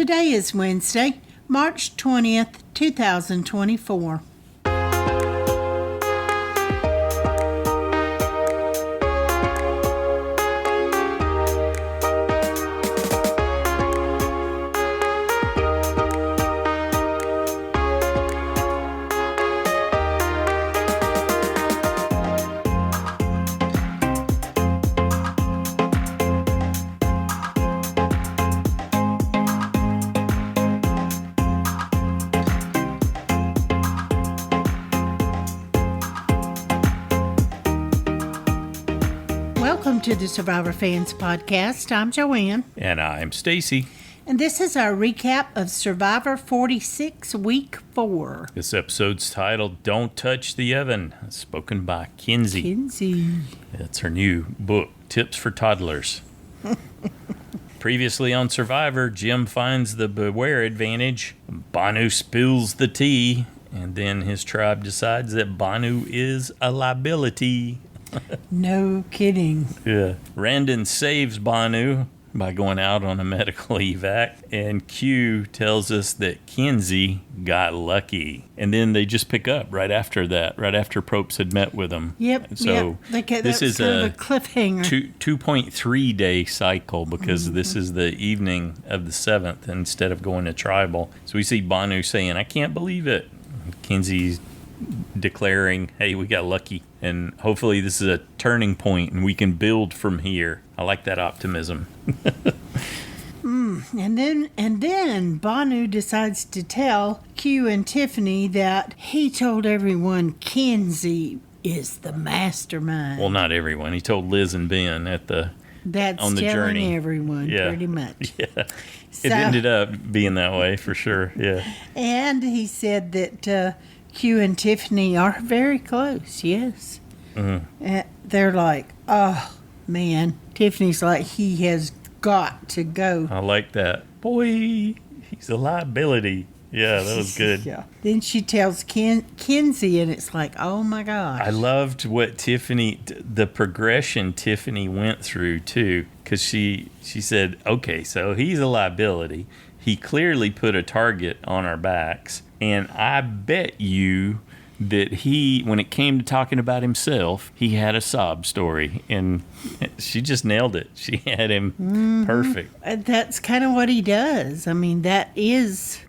Today is Wednesday, March 20th, 2024. Welcome to the Survivor Fans Podcast. I'm Joanne. And I'm Stacy. And this is our recap of Survivor 46, Week 4. This episode's titled Don't Touch the Oven, spoken by Kenzie. Kenzie. That's her new book, Tips for Toddlers. Previously on Survivor, Jim finds the beware advantage. Banu spills the tea, and then his tribe decides that Banu is a liability. No kidding. Yeah. Randon saves Banu by going out on a medical evac, and Q tells us that Kenzie got lucky. And then they just pick up right after that, right after Probst had met with them. Yep. So this is kind of a cliffhanger. 2.3 day cycle because this is the evening of the 7th instead of going to tribal. So we see Banu saying, "I can't believe it." Kenzie's declaring, "Hey, we got lucky, and hopefully this is a turning point and we can build from here." I like that optimism. And then Banu decides to tell Q and Tiffany that he told everyone Kenzie is the mastermind. Well, not everyone. He told Liz and Ben on the telling journey. Everyone, pretty much. Yeah. So, it ended up being that way for sure. Yeah. And he said that Q and Tiffany are very close, yes. Mm-hmm. They're like, oh, man. Tiffany's like, he has got to go. I like that. Boy, he's a liability. Yeah, that was good. Yeah. Then she tells Kenzie, and it's like, oh, my gosh. I loved what the progression Tiffany went through, too, because she said, okay, so he's a liability. He clearly put a target on our backs. And I bet you that when it came to talking about himself, he had a sob story. And she just nailed it. She had him perfect. That's kind of what he does. I mean, that is...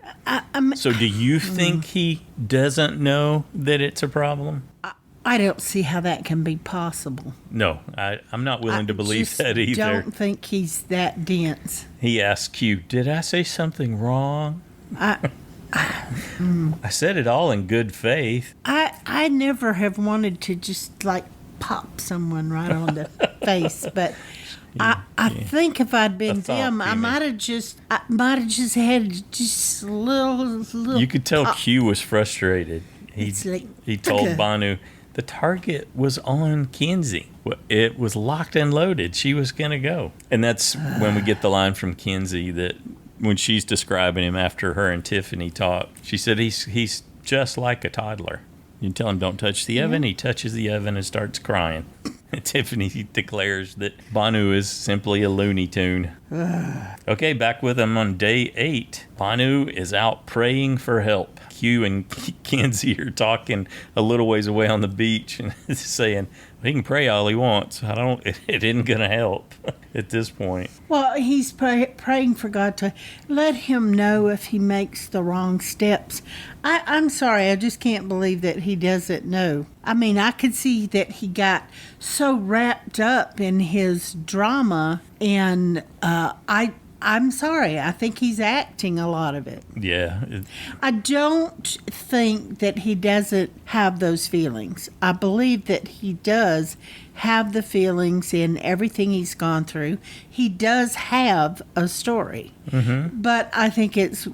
So do you think he doesn't know that it's a problem? I don't see how that can be possible. No, I'm not willing to believe that either. I don't think he's that dense. He asked Q, "Did I say something wrong?" I said it all in good faith. I never have wanted to just like pop someone right on the face, but I think if I'd been them, I might have just had just a little. You could tell Q was frustrated. He told Banu the target was on Kenzie. It was locked and loaded. She was going to go. And that's when we get the line from Kenzie that when she's describing him after her and Tiffany talked, she said he's just like a toddler. You tell him don't touch the oven, he touches the oven and starts crying. And Tiffany declares that Banu is simply a Looney Tune. Okay, back with him on day 8. Banu is out praying for help. Q and Kenzie are talking a little ways away on the beach and saying, he can pray all he wants. It isn't going to help at this point. Well, he's praying for God to let him know if he makes the wrong steps. I'm sorry, I just can't believe that he doesn't know. I mean, I could see that he got so wrapped up in his drama, and I'm sorry, I think he's acting a lot of it. Yeah. I don't think that he doesn't have those feelings. I believe that he does have the feelings in everything he's gone through. He does have a story. Mm-hmm. But I think it's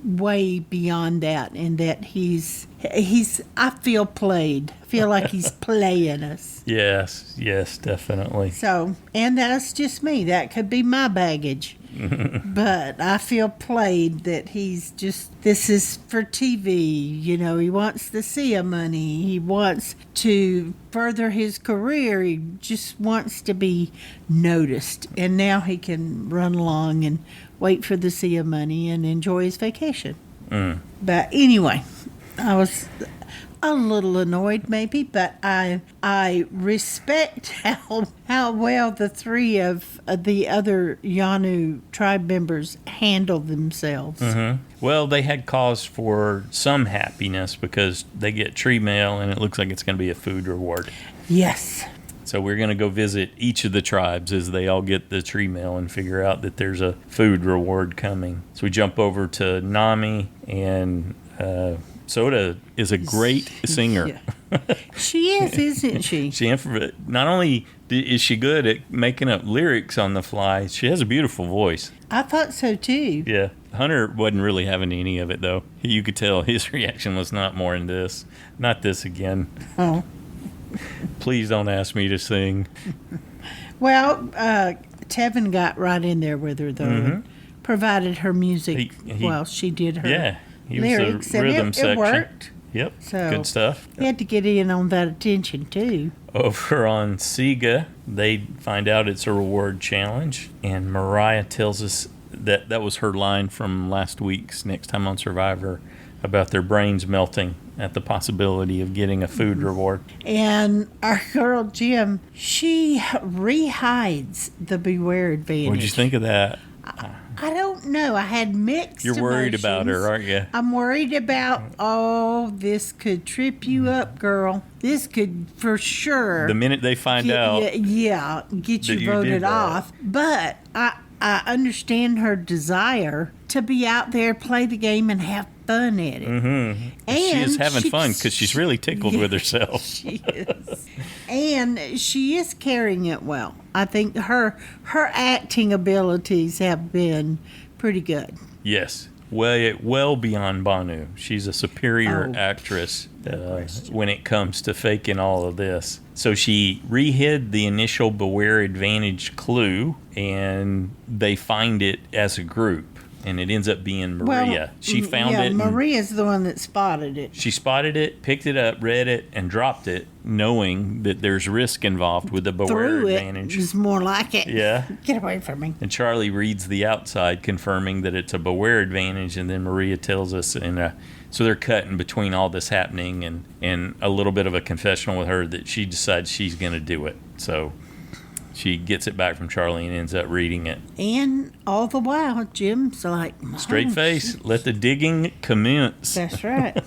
way beyond that, in that he's I feel played. I feel like he's playing us. Yes, definitely. So, and that's just me. That could be my baggage. But I feel played, that he's just, this is for TV. You know, he wants the SIA money. He wants to further his career. He just wants to be noticed. And now he can run along and wait for the sea of money and enjoy his vacation. Mm. But anyway, I was a little annoyed maybe, but I respect how well the three of the other Yanu tribe members handled themselves. Mm-hmm. Well, they had cause for some happiness because they get tree mail and it looks like it's going to be a food reward. Yes. So we're going to go visit each of the tribes as they all get the tree mail and figure out that there's a food reward coming. So we jump over to Nami, and Soda is a great singer. Yeah. She is, isn't she? Not only is she good at making up lyrics on the fly, she has a beautiful voice. I thought so too. Yeah. Hunter wasn't really having any of it, though. You could tell his reaction was not more in this. Not this again. Oh. Please don't ask me to sing. Well, Tevin got right in there with her, though, and provided her music while she did her he lyrics. was the rhythm section. It worked. Yep, So, good stuff. He had to get in on that attention, too. Over on Siga, they find out it's a reward challenge, and Moriah tells us that was her line from last week's Next Time on Survivor about their brains melting at the possibility of getting a food reward. And our girl Jim, she rehides the Beware Advantage. What'd you think of that? I don't know. I had mixed You're worried emotions. about her, aren't you? I'm worried about, this could trip you up, girl. This could, for sure. The minute they find out. Get you you voted did that. off. But I understand her desire to be out there, play the game, and have fun at it. Mm-hmm. And she is having fun because she's really tickled with herself. She is. And she is carrying it well. I think her acting abilities have been pretty good. Yes. Well beyond Banu. She's a superior actress when it comes to faking all of this. So she re-hid the initial Beware Advantage clue, and they find it as a group. And it ends up being Moriah. She found it. Maria's the one that spotted it. She spotted it, picked it up, read it, and dropped it, knowing that there's risk involved with the Beware Advantage. It was more like it. Yeah. Get away from me. And Charlie reads the outside, confirming that it's a Beware Advantage, and then Maria tells us, so they're cutting between all this happening and a little bit of a confessional with her that she decides she's going to do it. So she gets it back from Charlie and ends up reading it. And all the while, Jim's like, straight face, let the digging commence. That's right.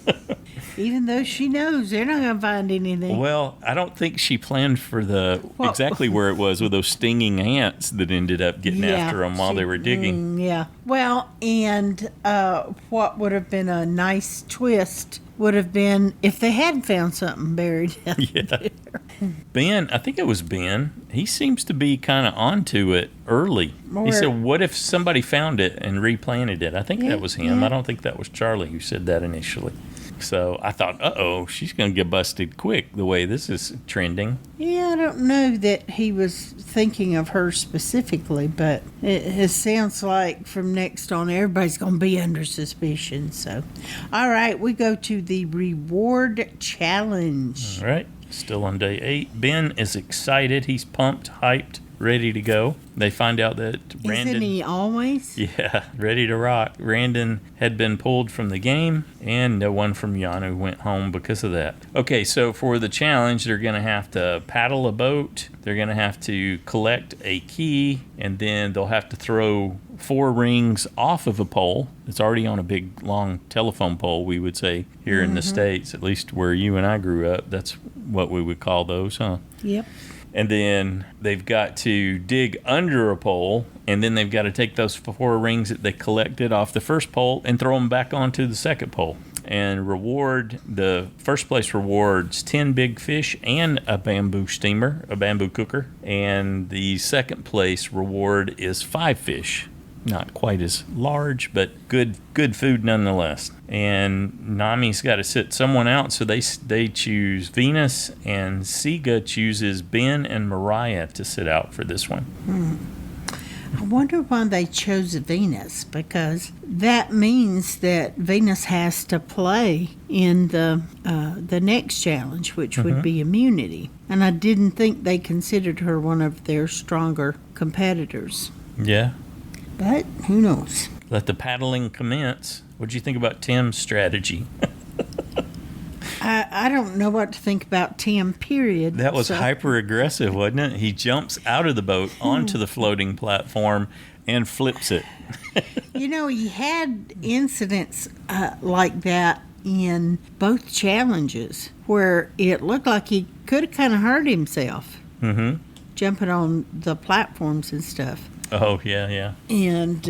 Even though she knows they're not going to find anything. Well, I don't think she planned for exactly where it was with those stinging ants that ended up getting after them while they were digging. Yeah. Well, and what would have been a nice twist would have been if they had found something buried down there. Ben, I think it was Ben. He seems to be kind of onto it early. He said, what if somebody found it and replanted it? I think that was him. I don't think that was Charlie who said that initially. So I thought, she's going to get busted quick the way this is trending. Yeah, I don't know that he was thinking of her specifically, but it sounds like from next on, everybody's going to be under suspicion. So, all right, we go to the reward challenge. All right, still on day 8. Ben is excited. He's pumped, hyped, ready to go. They find out that Brandon... Isn't he always? Yeah, ready to rock. Brandon had been pulled from the game, and no one from Yanu went home because of that. Okay, so for the challenge, they're going to have to paddle a boat. They're going to have to collect a key, and then they'll have to throw 4 rings off of a pole. It's already on a big, long telephone pole, we would say, here in the States, at least where you and I grew up. That's what we would call those, huh? Yep. And then they've got to dig under a pole, and then they've got to take those 4 rings that they collected off the first pole and throw them back onto the second pole. And the first place rewards 10 big fish and a bamboo steamer, a bamboo cooker. And the second place reward is 5 fish. Not quite as large, but good food nonetheless. And Nami's got to sit someone out, so they choose Venus, and Siga chooses Ben and Moriah to sit out for this one. I wonder why they chose Venus, because that means that Venus has to play in the next challenge, which would be immunity. And I didn't think they considered her one of their stronger competitors. Yeah. But who knows? Let the paddling commence. What'd you think about Tim's strategy? I don't know what to think about Tim, period. That was hyper aggressive, wasn't it? He jumps out of the boat onto the floating platform and flips it. He had incidents like that in both challenges where it looked like he could have kind of hurt himself jumping on the platforms and stuff. Oh, yeah. And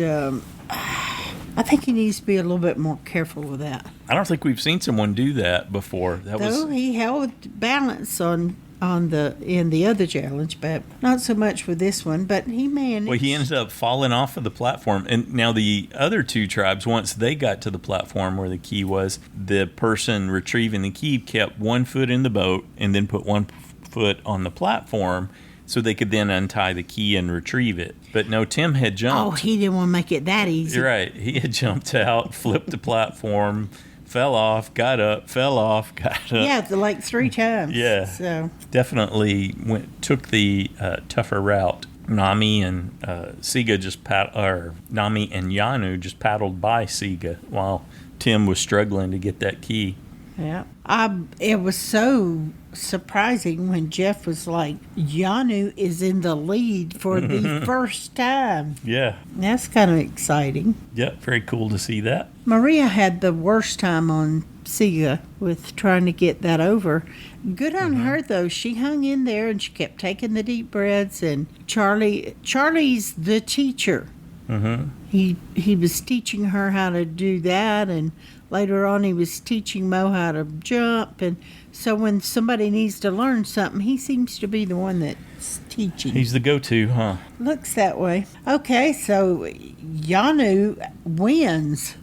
I think he needs to be a little bit more careful with that. I don't think we've seen someone do that before. He held balance in the other challenge, but not so much with this one. But he managed. Well, he ended up falling off of the platform. And now the other two tribes, once they got to the platform where the key was, the person retrieving the key kept 1 foot in the boat and then put 1 foot on the platform so they could then untie the key and retrieve it. But no, Tim had jumped. Oh, he didn't want to make it that easy. You're right. He had jumped out, flipped the platform, fell off, got up, fell off, got up. Yeah, like 3 times. Yeah. So definitely took the tougher route. Nami and Siga Nami and Yanu just paddled by Siga while Tim was struggling to get that key. Yeah. It was so surprising when Jeff was like, Yanu is in the lead for the first time. Yeah. That's kind of exciting. Yeah, very cool to see that. Moriah had the worst time on Siga with trying to get that over. Good on her, though. She hung in there and she kept taking the deep breaths. And Charlie's the teacher. He was teaching her how to do that, and later on he was teaching Mo how to jump. And so when somebody needs to learn something, he seems to be the one that's teaching. He's the go-to, huh? Looks that way. Okay, so Yanu wins.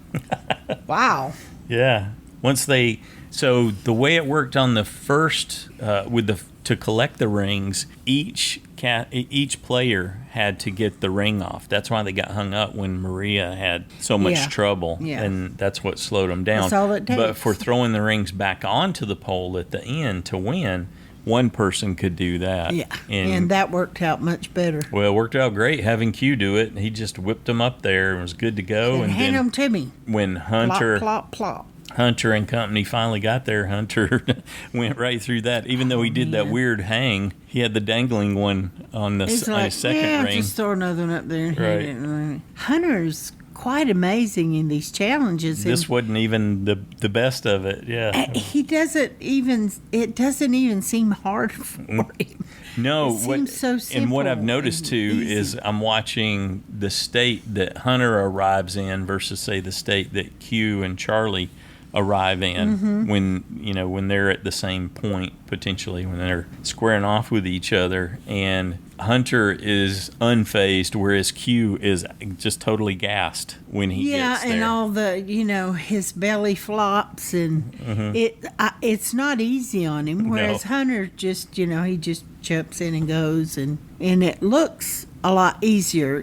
Wow. Yeah. So the way it worked on the first to collect the rings, each player had to get the ring off. That's why they got hung up when Moriah had so much trouble, and that's what slowed them down. That's all it takes. But for throwing the rings back onto the pole at the end to win, one person could do that. Yeah, and that worked out much better. Well, it worked out great having Q do it. He just whipped them up there and was good to go. And hand them to me. When Hunter... Plop, plop, plop. Hunter and company finally got there. Hunter went right through that. Even though he did that weird hang, he had the dangling one on the second ring. Just throw another one up there. Right. Hunter's quite amazing in these challenges. This wasn't even the best of it. Yeah, it doesn't even seem hard for him. No, it seems so simple. And what I've noticed too is I'm watching the state that Hunter arrives in versus say the state that Q and Charlie arrive in when they're at the same point, potentially when they're squaring off with each other, and Hunter is unfazed, whereas Q is just totally gassed when he gets there. And all the his belly flops, and it's not easy on him, whereas Hunter just he just jumps in and goes, and it looks a lot easier.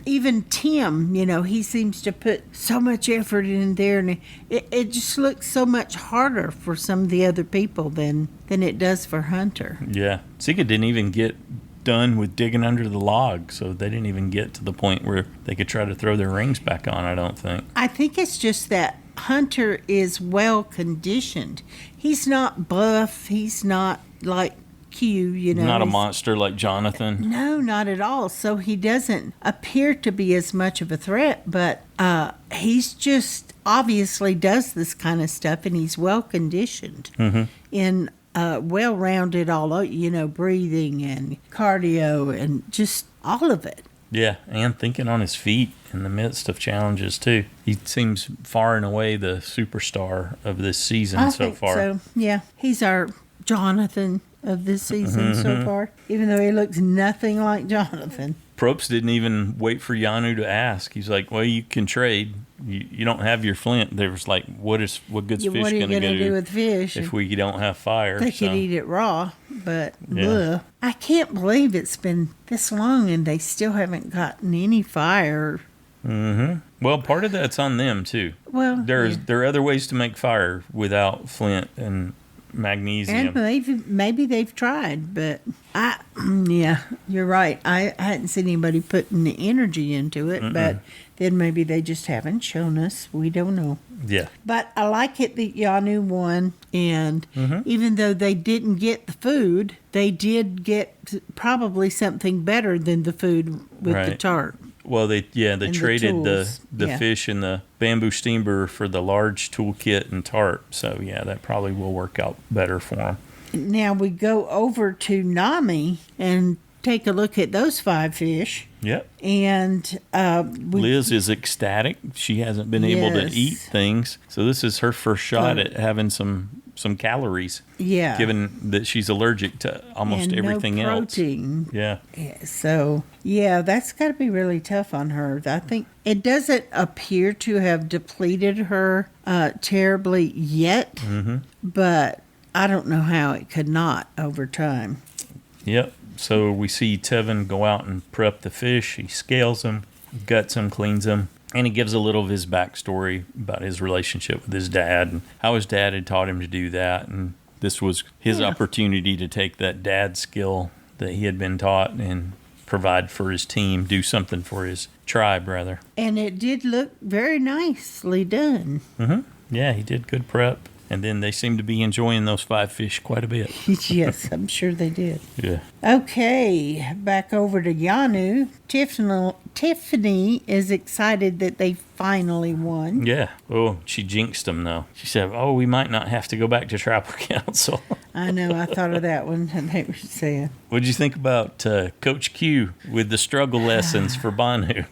Even Tim, he seems to put so much effort in there, and it just looks so much harder for some of the other people than it does for Hunter. Yeah. Siga didn't even get done with digging under the log, so they didn't even get to the point where they could try to throw their rings back on, I don't think. I think it's just that Hunter is well conditioned. He's not buff. He's not like Q, Not a monster like Jonathan. No, not at all. So he doesn't appear to be as much of a threat, but he's just obviously does this kind of stuff, and he's well conditioned in well-rounded breathing and cardio and just all of it. Yeah, and thinking on his feet in the midst of challenges too. He seems far and away the superstar of this season so far. So yeah, he's our Jonathan of this season so far, even though he looks nothing like Jonathan. Probst didn't even wait for Yanu to ask. He's like, well, you can trade. You don't have your flint. There was like, what good's fish going to do with fish if we don't have fire? They could eat it raw, but I can't believe it's been this long and they still haven't gotten any fire. Well, part of that's on them too. Well, there are other ways to make fire without flint and magnesium. And maybe they've tried, but Yeah, you're right. I hadn't seen anybody putting the energy into it, but then maybe they just haven't shown us. We don't know. Yeah. But I like it that Yanu won, and even though they didn't get the food, they did get probably something better than the food with the tarp. Well, they traded the Yeah. fish and the bamboo steamer for the large toolkit and tarp. So, yeah, that probably will work out better for them. Now we go over to Nami and take a look at those 5 fish. Yep. And Liz is ecstatic. She hasn't been able to eat things. So this is her first shot at having some calories. Yeah. Given that she's allergic to almost and everything no else. protein. Yeah. So, yeah, that's got to be really tough on her. I think it doesn't appear to have depleted her terribly yet, but I don't know how it could not over time. Yep. So we see Tevin go out and prep the fish. He scales them, guts them, cleans them, and he gives a little of his backstory about his relationship with his dad and how his dad had taught him to do that. And this was his opportunity to take that dad skill that he had been taught and provide for his team, do something for his tribe, rather. And it did look very nicely done. Yeah, he did good prep. And then they seem to be enjoying those 5 fish quite a bit. Yes, I'm sure they did. Yeah. Okay, back over to Yanu. Tiffany is excited that they finally won. Yeah. Oh, she jinxed them, though. She said, we might not have to go back to tribal council. I know, I thought of that one, and they were saying. What did you think about Coach Q with the struggle lessons for Banu?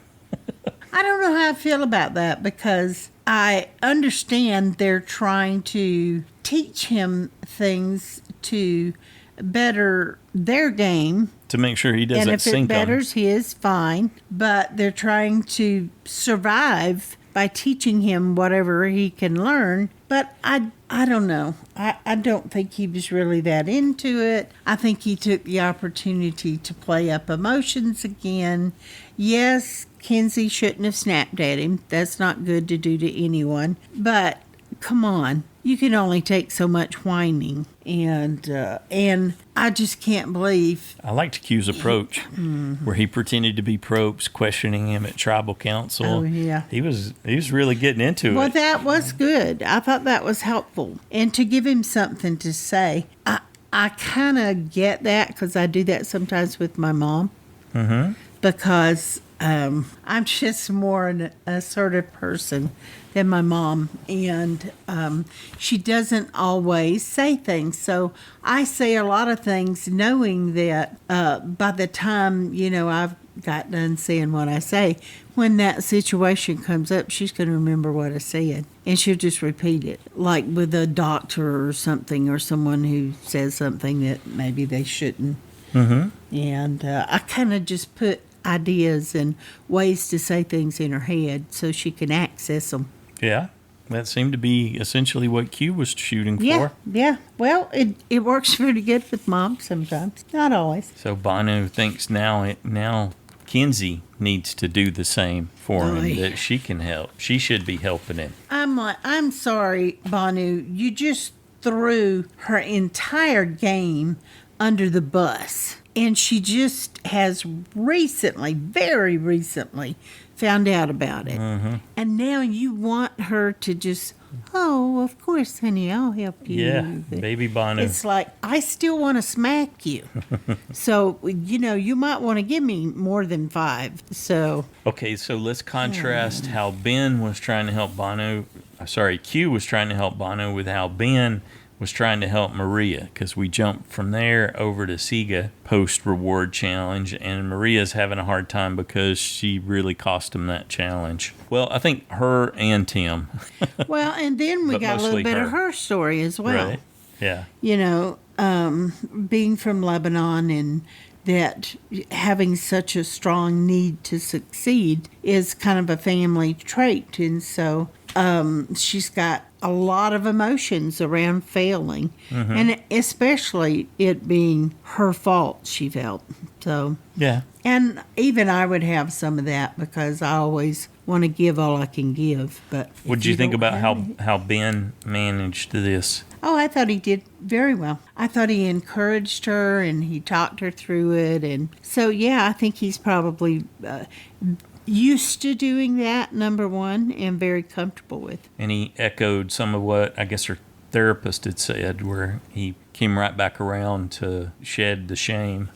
I don't know how I feel about that because I understand they're trying to teach him things to better their game. To make sure he doesn't sink them. And if it betters his, fine. But they're trying to survive by teaching him whatever he can learn. But I don't know. I don't think he was really that into it. I think he took the opportunity to play up emotions again. Yes, Kenzie shouldn't have snapped at him. That's not good to do to anyone. But come on, you can only take so much whining, and I just can't believe. I liked Q's approach, where he pretended to be Probst, questioning him at tribal council. Oh yeah, he was really getting into it. Well, that was good. I thought that was helpful, and to give him something to say. I kind of get that because I do that sometimes with my mom. Because I'm just more an assertive person than my mom, and she doesn't always say things. So I say a lot of things knowing that by the time, I've got done saying what I say, when that situation comes up, she's going to remember what I said, and she'll just repeat it, like with a doctor or something, or someone who says something that maybe they shouldn't. And I kind of just put ideas and ways to say things in her head so she can access them. Yeah, that seemed to be essentially what Q was shooting for. Yeah. Well, it works pretty good with Mom sometimes. Not always. So Banu thinks now Kenzie needs to do the same for him, that she can help. She should be helping him. I'm sorry, Banu. You just threw her entire game under the bus. And she just has recently, very recently, found out about it. And now you want her to just, of course, honey, I'll help you. Yeah, baby Banu. It's like, I still want to smack you. So, you might want to give me more than 5. So. Okay, so let's contrast how Ben was trying to help Banu. Q was trying to help Banu with how Ben was trying to help Moriah, because we jumped from there over to Siga post-reward challenge, and Maria's having a hard time because she really cost him that challenge. Well, I think her and Tim. Well, and then we got a little bit of her story as well. Right, yeah. Being from Lebanon and that having such a strong need to succeed is kind of a family trait, and so she's got a lot of emotions around failing, and especially it being her fault, she felt. So yeah, and even I would have some of that because I always want to give all I can give. But what did you think about how Ben managed this? Oh, I thought he did very well. I thought he encouraged her and he talked her through it. And so, yeah, I think he's probably used to doing that, number one, and very comfortable with. And he echoed some of what I guess her therapist had said, where he came right back around to shed the shame.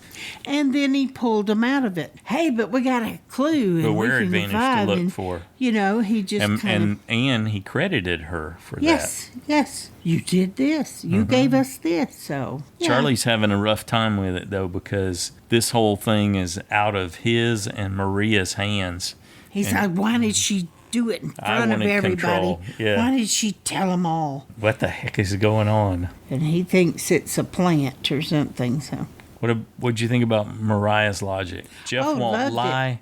And then he pulled him out of it. Hey, but we got a clue. But and where we can advantage to revive. look And, for. you know, he just And he credited her for yes, that. Yes, you did this. You gave us this. So yeah. Charlie's having a rough time with it, though, because this whole thing is out of his and Maria's hands. He's like, why did she do it in front of wanted everybody? control. Yeah. Why did she tell them all? What the heck is going on? And he thinks it's a plant or something. So What'd you think about Mariah's logic? Jeff won't loved lie.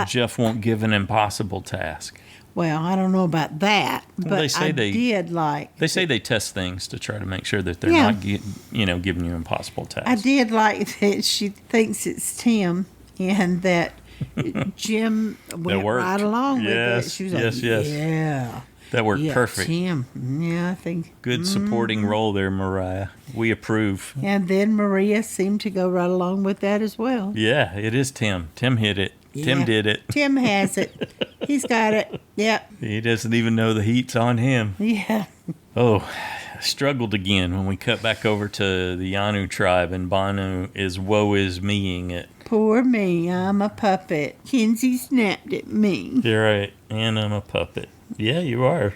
Jeff won't give an impossible task. Well, I don't know about that, but they say did like. They say they test things to try to make sure that they're not, giving you impossible tasks. I did like that she thinks it's Tim, and that Jim went right along with it. She was like, yeah. That worked perfect. Tim. Yeah, I think. Good supporting role there, Moriah. We approve. And then Maria seemed to go right along with that as well. Yeah, it is Tim. Tim hit it. Yeah. Tim did it. Tim has it. He's got it. Yep. He doesn't even know the heat's on him. Yeah. Oh, I struggled again when we cut back over to the Yanu tribe and Banu is woe is meing it. Poor me, I'm a puppet. Kenzie snapped at me. You're right, and I'm a puppet. Yeah, you are.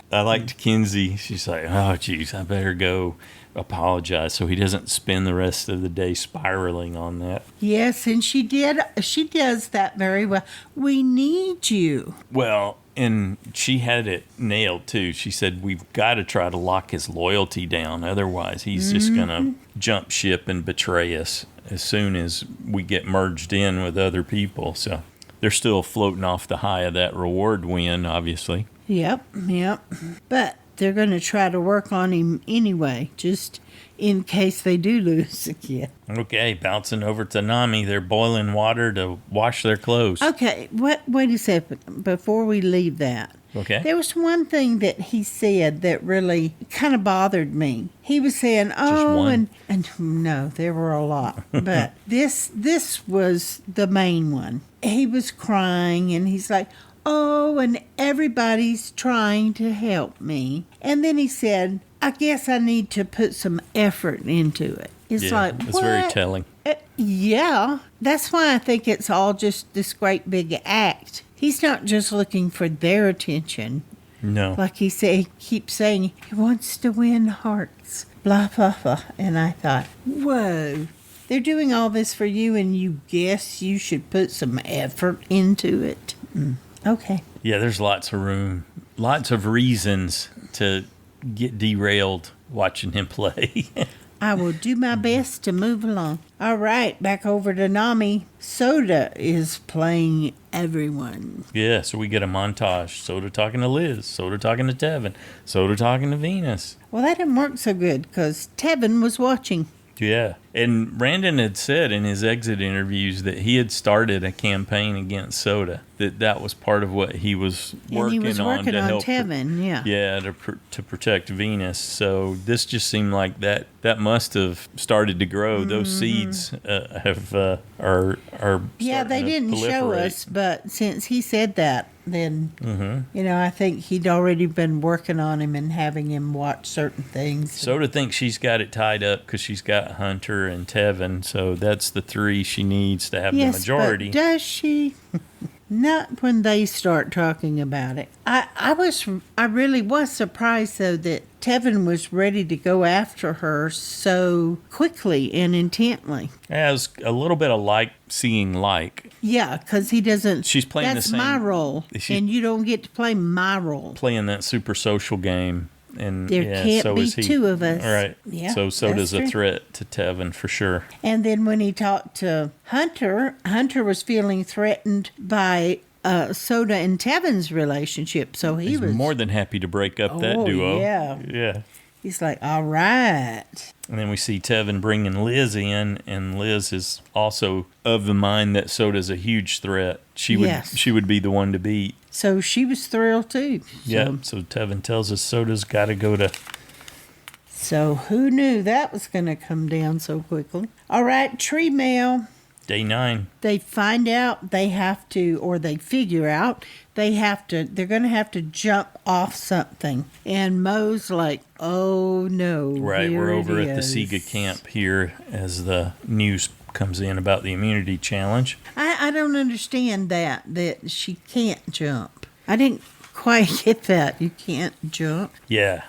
I liked Kenzie. She's like, oh, geez, I better go apologize so he doesn't spend the rest of the day spiraling on that. Yes, and she did. She does that very well. We need you. Well, and she had it nailed, too. She said, we've got to try to lock his loyalty down. Otherwise, he's just going to jump ship and betray us as soon as we get merged in with other people. So they're still floating off the high of that reward win, obviously. Yep. But they're going to try to work on him anyway, just in case they do lose again. Okay, bouncing over to Nami. They're boiling water to wash their clothes. Okay, wait a second before we leave that. Okay. There was one thing that he said that really kind of bothered me. He was saying, and no, there were a lot. But this was the main one. He was crying and he's like, oh, and everybody's trying to help me. And then he said, I guess I need to put some effort into it. It's like, what? It's very telling. Yeah, that's why I think it's all just this great big act. He's not just looking for their attention. No. Like he keeps saying, he wants to win hearts, blah, blah, blah. And I thought, whoa, they're doing all this for you and you guess you should put some effort into it. Okay. Yeah, there's lots of room, lots of reasons to get derailed watching him play. I will do my best to move along. All right, back over to Nami. Soda is playing everyone. Yeah, so we get a montage. Soda talking to Liz. Soda talking to Tevin. Soda talking to Venus. Well, that didn't work so good because Tevin was watching. Yeah. And Brandon had said in his exit interviews that he had started a campaign against Soda. That was part of what he was working on to help Tevin, yeah. Yeah, to protect Venus. So this just seemed like that must have started to grow. Those seeds are yeah, they didn't show us, but since he said that, then I think he'd already been working on him and having him watch certain things. Soda thinks she's got it tied up because she's got Hunter and Tevin, so that's the three she needs to have the majority. But does she? Not when they start talking about it. I really was surprised though that Tevin was ready to go after her so quickly and intently. Yeah, it was a little bit of seeing like. Yeah, because he doesn't. She's playing the same. That's my role, and you don't get to play my role. Playing that super social game. And there can't be two of us. All right. Yeah, so does a threat to Tevin for sure. And then when he talked to Hunter was feeling threatened by Soda and Tevin's relationship. So he's was more than happy to break up that duo. Yeah. He's like, all right. And then we see Tevin bringing Liz in, and Liz is also of the mind that Soda's a huge threat. She would be the one to beat. So she was thrilled too. Yeah. So Tevin tells us Soda's got to go to So who knew that was going to come down so quickly? All right, tree mail. Day 9. They find out they have to, or they figure out they're going to have to jump off something. And Mo's like, oh no. Right, we're over at the Siga camp here as the news comes in about the immunity challenge. I don't understand that she can't jump. I didn't quite get that. You can't jump. Yeah,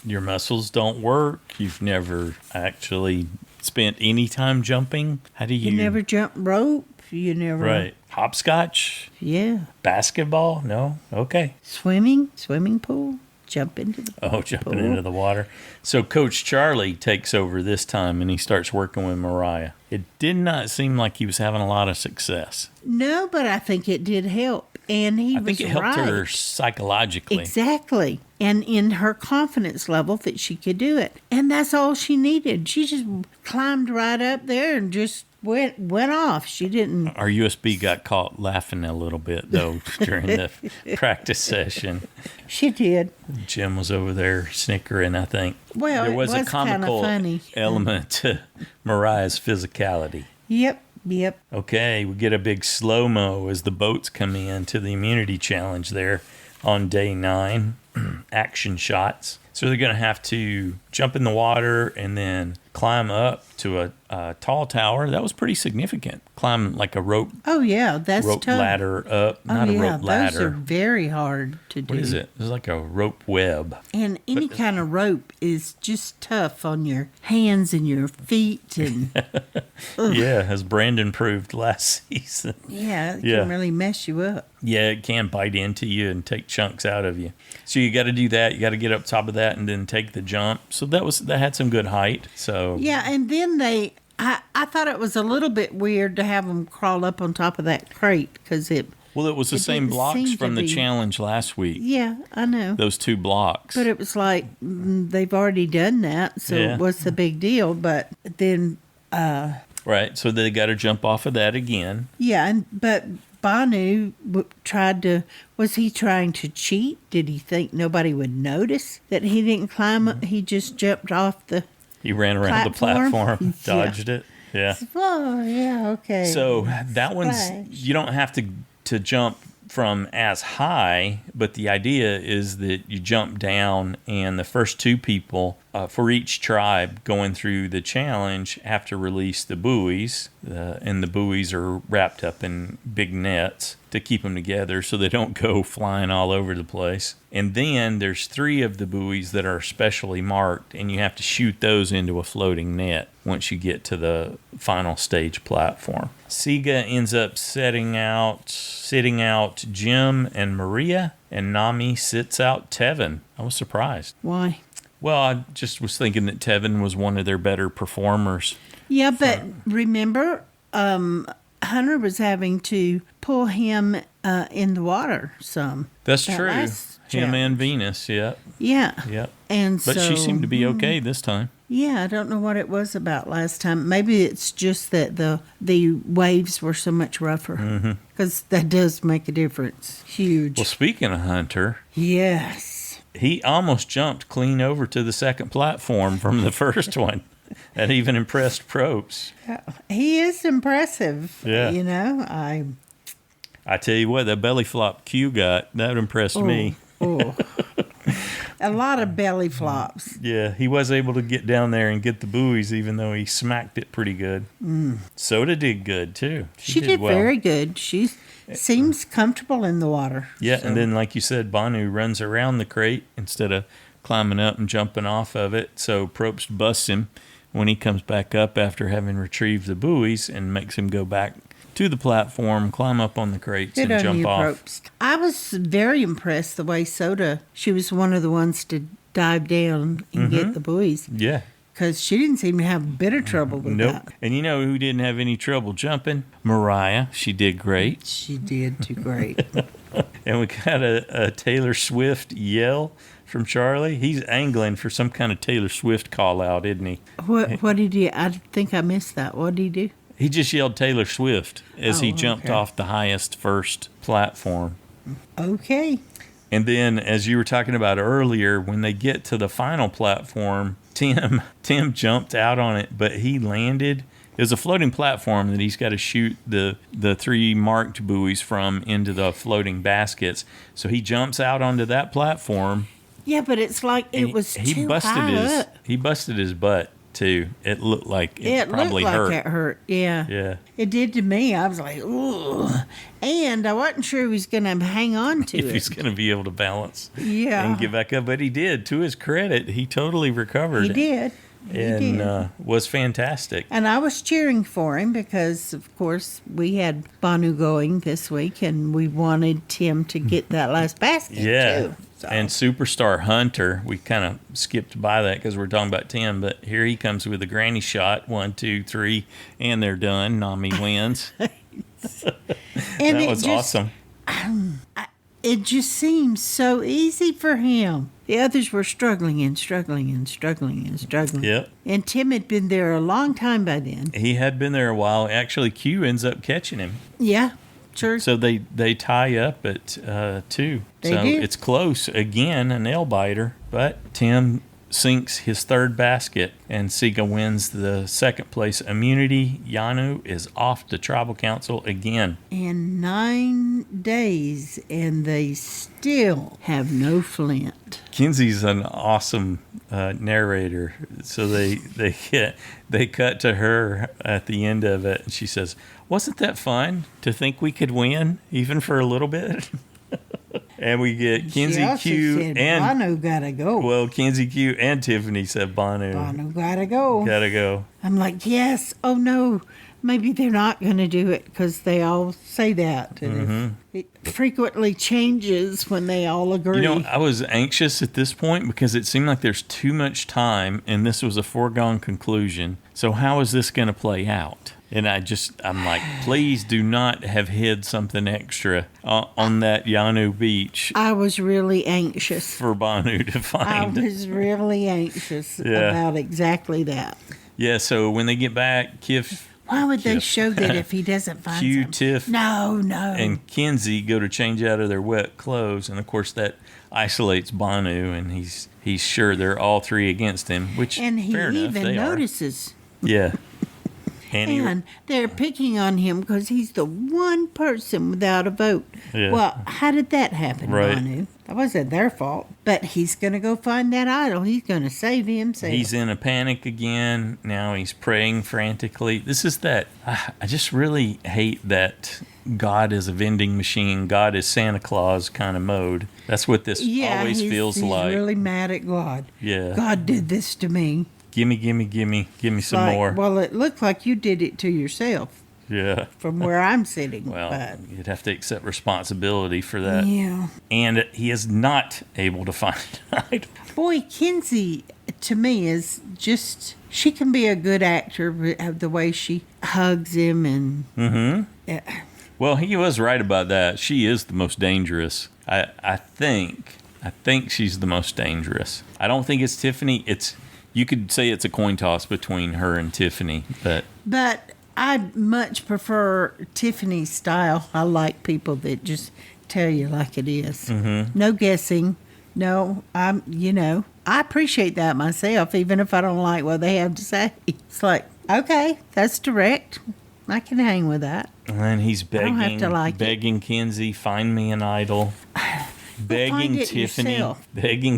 your muscles don't work. You've never actually spent any time jumping. How do you... You never jump rope. You never... Right. Hopscotch? Yeah. Basketball? No? Okay. Swimming pool. Jump into the pool. Oh, jumping into the water. So Coach Charlie takes over this time and he starts working with Moriah. It did not seem like he was having a lot of success. No, but I think it did help. And I think it helped her psychologically. Exactly. And in her confidence level that she could do it. And that's all she needed. She just climbed right up there and just went off. She didn't... Our USB got caught laughing a little bit, though, during the practice session. She did. Jim was over there snickering, I think. Well, there was a comical funny element to Mariah's physicality. Yep. Okay, we get a big slow-mo as the boats come in to the immunity challenge there on day 9. Action shots. So they're going to have to jump in the water and then climb up to a tall tower. That was pretty significant. Climb like a rope. Oh, yeah, that's rope tough. Ladder up. Not a rope ladder. Those are very hard to do. What is it? It's like a rope web. And any kind of rope is just tough on your hands and your feet. And yeah, as Brandon proved last season. Yeah, it can really mess you up. Yeah, it can bite into you and take chunks out of you. So you got to do that. You got to get up top of that and then take the jump. So that had some good height. So yeah, and then I thought it was a little bit weird to have them crawl up on top of that crate because it was the same blocks from the challenge last week. Yeah, I know. Those 2 blocks. But it was like they've already done that, so what's the big deal? But then right, so they got to jump off of that again. Yeah, but Banu tried to... Was he trying to cheat? Did he think nobody would notice that he didn't climb up? He just jumped off the... He ran around the platform, dodged it. Yeah. Oh, yeah, okay. So that one's... You don't have to jump from as high, but the idea is that you jump down and the first 2 people for each tribe going through the challenge have to release the buoys, and the buoys are wrapped up in big nets to keep them together so they don't go flying all over the place. And then there's 3 of the buoys that are specially marked, and you have to shoot those into a floating net once you get to the final stage platform. Siga ends up sitting out Jim and Moriah, and Nami sits out Tevin. I was surprised. Why? Well, I just was thinking that Tevin was one of their better performers. Yeah, but remember, Hunter was having to pull him in the water some. That's true. Him and Venus, yeah. Yeah. But she seemed to be okay this time. Yeah, I don't know what it was about last time. Maybe it's just that the waves were so much rougher. Because that does make a difference. Huge. Well, speaking of Hunter. Yes. He almost jumped clean over to the second platform from the first one. That even impressed Probst. He is impressive. Yeah. You know, I tell you what, that belly flop Q got, that impressed me. Oh. A lot of belly flops. Yeah, he was able to get down there and get the buoys, even though he smacked it pretty good. Soda did good, too. She did well. Very good. She seems comfortable in the water. Yeah, so. And then, like you said, Banu runs around the crate instead of climbing up and jumping off of it. So Probst busts him when he comes back up after having retrieved the buoys and makes him go back to the platform, climb up on the crates, and jump off. Probst. I was very impressed the way Soda, she was one of the ones to dive down and get the buoys. Yeah. Because she didn't seem to have a bit of trouble with that. And you know who didn't have any trouble jumping? Moriah. She did great. She did do great. And we got a Taylor Swift yell from Charlie. He's angling for some kind of Taylor Swift call out, isn't he? What did he? I think I missed that. What did he do? He just yelled Taylor Swift as he jumped off the highest first platform. Okay. And then, as you were talking about earlier, when they get to the final platform, Tim jumped out on it, but he landed. It was a floating platform that he's got to shoot the 3 marked buoys from into the floating baskets. So he jumps out onto that platform. Yeah, but it's like it was too high up. He busted his butt too. It looked like it probably looked hurt. like it hurt. Yeah. Yeah. It did to me. I was like, ooh. And I wasn't sure he was going to hang on to If it. he's going to be able to balance Yeah. and get back up. But he did. To his credit, he totally recovered. He did. And was fantastic. And I was cheering for him because, of course, we had Banu going this week, and we wanted Tim to get that last basket, too. So. And Superstar Hunter, we kind of skipped by that because we're talking about Tim, but here he comes with a granny shot, 1, 2, 3, and they're done. Nami wins. And that was awesome. It just seems so easy for him. The others were struggling and struggling and struggling and struggling. Yep. And Tim had been there a long time by then. He had been there a while. Actually, Q ends up catching him. Yeah, sure. So they tie up at 2. They so do. it's close. Again, a nail biter. But Tim sinks his 3rd basket, and Siga wins the 2nd place immunity. Yanu is off to tribal council again. In 9 days, and they still have no flint. Kenzie's an awesome narrator. So they cut to her at the end of it, and she says, "Wasn't that fun to think we could win, even for a little bit?" And we get Kenzie, Q, said, and Banu gotta go. Well, Kenzie, Q, and Tiffany said Banu Gotta go. gotta go. I'm like, yes. Oh no, maybe they're not going to do it because they all say that. And it frequently changes when they all agree. You know, I was anxious at this point because it seemed like there's too much time, and this was a foregone conclusion. So how is this going to play out? And I'm like, please do not have hid something extra on that Yanu beach. I was really anxious. For Banu to find. I was really anxious about exactly that. Yeah, so when they get back, Why would they show that if he doesn't find Q, something? Tiff, No. and Kenzie go to change out of their wet clothes, and of course that isolates Banu, and he's sure they're all 3 against him, which And he fair enough, even they notices. Are. Yeah. And they're picking on him because he's the one person without a vote. Yeah. Well, how did that happen, Right. Banu? That wasn't their fault. But he's going to go find that idol. He's going to save himself. He's in a panic again. Now he's praying frantically. This is that. I just really hate that God is a vending machine, God is Santa Claus kind of mode. That's what this always feels like. He's really mad at God. Yeah. God did this to me. Gimme some more. Well, it looked like you did it to yourself. Yeah. From where I'm sitting. Well, but you'd have to accept responsibility for that. yeah. And he is not able to find an idol. Boy, Kenzie, to me, is just... She can be a good actor, but the way she hugs him and... Mm-hmm. Well, he was right about that. She is the most dangerous. I think she's the most dangerous. I don't think it's Tiffany. You could say it's a coin toss between her and Tiffany, but I'd much prefer Tiffany's style. I like people that just tell you like it is. Mm-hmm. No guessing. No, I appreciate that myself, even if I don't like what they have to say. It's like, okay, that's direct. I can hang with that. And he's begging, I don't have to like begging Kenzie, find me an idol. Begging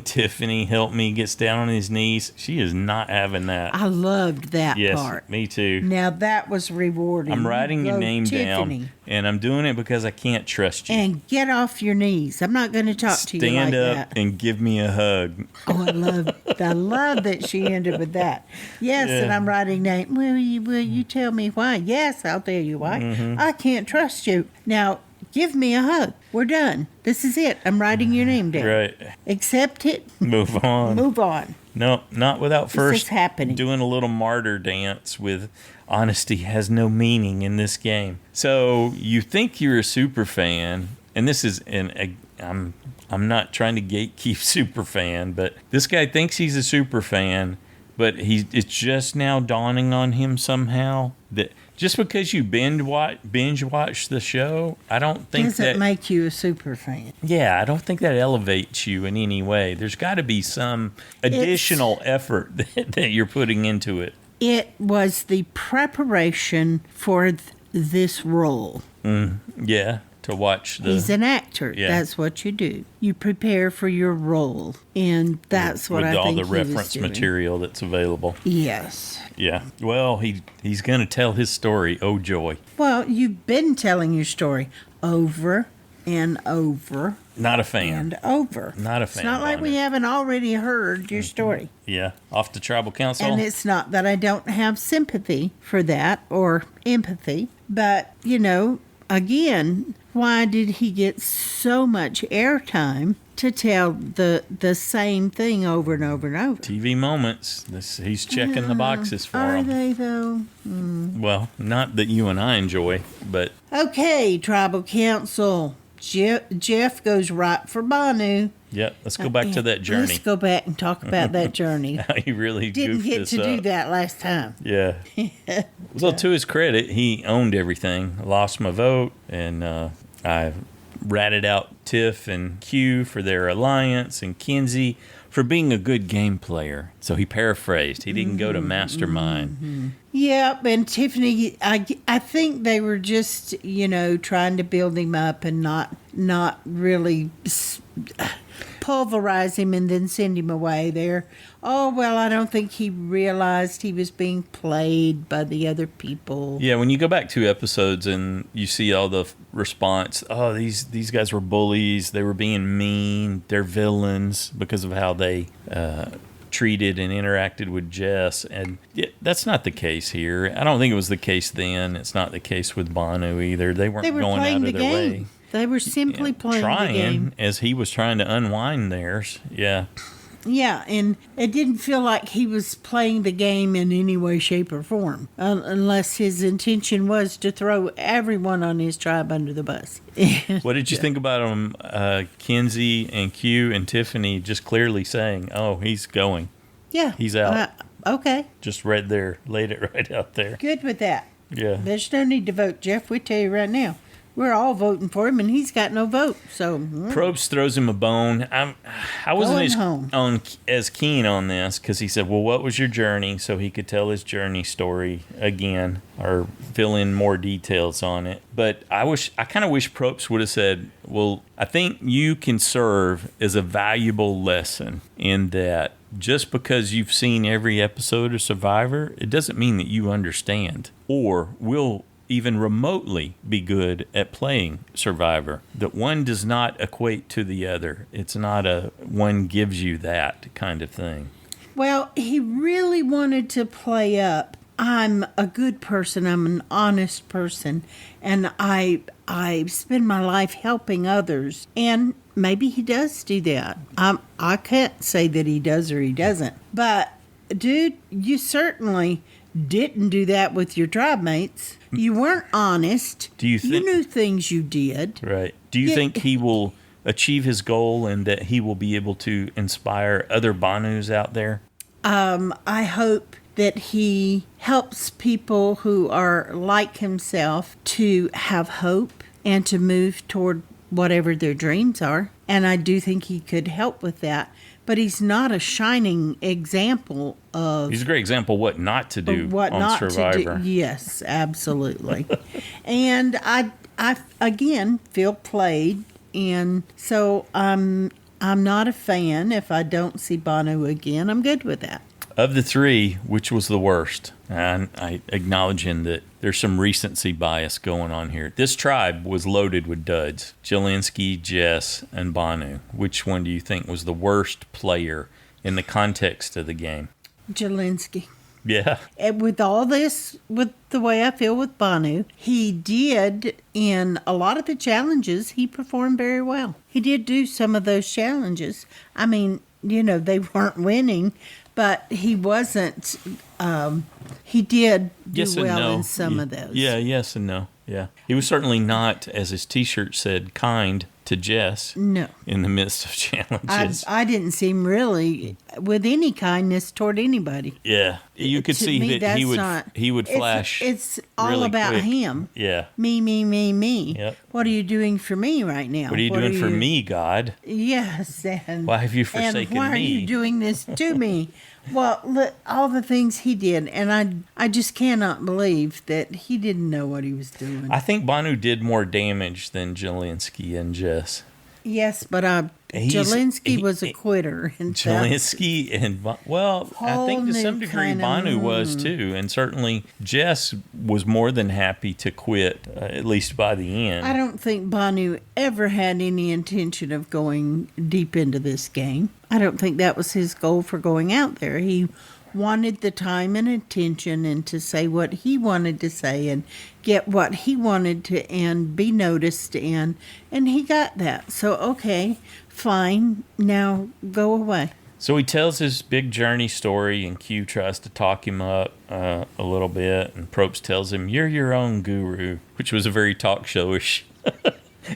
Tiffany, help me, gets down on his knees. She is not having that. I loved that part. Yes, me too. Now that was rewarding. I'm writing your name Tiffany. down, and I'm doing it because I can't trust you. And get off your knees. I'm not going to talk to you like Stand up that. and give me a hug. Oh, I love that she ended with that. Yes, Yeah. and I'm writing name. Will you tell me why? Yes, I'll tell you why. Mm-hmm. I can't trust you. Now, give me a hug. We're done. This is it. I'm writing your name down. Right. Accept it. Move on. Move on. No, not without first happening. doing a little martyr dance with honesty has no meaning in this game. So you think you're a super fan, and this is I'm not trying to gatekeep super fan, but this guy thinks he's a super fan, but it's just now dawning on him somehow that just because you binge watch the show, I don't think doesn't make you a super fan. Yeah, I don't think that elevates you in any way. There's got to be some additional effort that you're putting into it. It was the preparation for this role. Yeah, to watch the... He's an actor. Yeah. That's what you do. You prepare for your role, and that's what I think he was doing. With all the reference material that's available. Yes. Yeah. Well, he's going to tell his story. Oh, joy. Well, you've been telling your story over and over. Not a fan. And over. Not a fan. It's not like we haven't already heard your story. Yeah. Off the tribal council. And it's not that I don't have sympathy for that or empathy. But, you know, again, why did he get so much airtime to tell the same thing over and over and over? TV moments. He's checking the boxes for Are him. they, though? Well, not that you and I enjoy, but... Okay, tribal council. Jeff goes right for Banu. Yep, let's go back to that journey. Let's go back and talk about that journey. He really didn't goofed get this to up. do that last time. Yeah. So to his credit, he owned everything. Lost my vote, and I ratted out Tiff and Q for their alliance, and Kenzie for being a good game player. So he paraphrased. He didn't go to mastermind. Yeah, and Tiffany, I think they were just, you know, trying to build him up and not really pulverize him and then send him away there. Oh, well, I don't think he realized he was being played by the other people. Yeah, when you go back 2 episodes and you see all the response, oh, these guys were bullies, they were being mean, they're villains because of how they treated and interacted with Jess. And yeah, that's not the case here. I don't think it was the case then. It's not the case with Banu either. They weren't going out of their way. They were simply playing the game. As he was trying to unwind theirs. Yeah. Yeah, and it didn't feel like he was playing the game in any way, shape, or form, unless his intention was to throw everyone on his tribe under the bus. What did you think about him, Kenzie and Q and Tiffany just clearly saying, oh, he's going. Yeah. He's out. Okay. Just right there, laid it right out there. Good with that. Yeah. There's no need to vote, Jeff. We tell you right now. We're all voting for him, and he's got no vote. So Probst throws him a bone. I wasn't as keen on this because he said, well, what was your journey? So he could tell his journey story again or fill in more details on it. But I kind of wish Probst would have said, well, I think you can serve as a valuable lesson in that just because you've seen every episode of Survivor, it doesn't mean that you understand or will even remotely be good at playing Survivor. That one does not equate to the other. It's not a one gives you that kind of thing. Well, he really wanted to play up, I'm a good person, I'm an honest person, and I spend my life helping others. And maybe he does do that. I can't say that he does or he doesn't. But, dude, you certainly didn't do that with your tribe mates. You weren't honest. You knew things you did. Right. Do you think he will achieve his goal and that he will be able to inspire other Banus out there? I hope that he helps people who are like himself to have hope and to move toward whatever their dreams are. And I do think he could help with that. But he's not a shining example of... He's a great example what not to do what on not Survivor. To do. Yes, absolutely. And I again feel played, and so I'm not a fan. If I don't see Banu again, I'm good with that. Of the 3, which was the worst? And I acknowledging that there's some recency bias going on here. This tribe was loaded with duds. Jelinski, Jess, and Banu. Which one do you think was the worst player in the context of the game? Jelinski. Yeah. And with all this, with the way I feel with Banu, he did, in a lot of the challenges, he performed very well. He did do some of those challenges. I mean, you know, they weren't winning, but he wasn't, he did do well in some of those. Yeah, yes and no. Yeah. He was certainly not, as his t-shirt said, kind to Jess. No. In the midst of challenges. I didn't seem really with any kindness toward anybody. Yeah. You could see that he would flash. It's all really about quick. him. Yeah. Me, me, me, me. Yep. What are you doing for me right now? What are you doing for me, God? Yes. And why have you forsaken me? And why are you doing this to me? Well, look, all the things he did, and I just cannot believe that he didn't know what he was doing. I think Banu did more damage than Jelinski and Jess. Yes, but Jelinski was a quitter. Jelinski I think to some degree Banu was too, and certainly Jess was more than happy to quit, at least by the end. I don't think Banu ever had any intention of going deep into this game. I don't think that was his goal for going out there. He wanted the time and attention and to say what he wanted to say and get what he wanted to and be noticed and he got that. So, okay, fine, now go away. So he tells his big journey story, and Q tries to talk him up a little bit, and Probst tells him, "You're your own guru," which was a very talk showish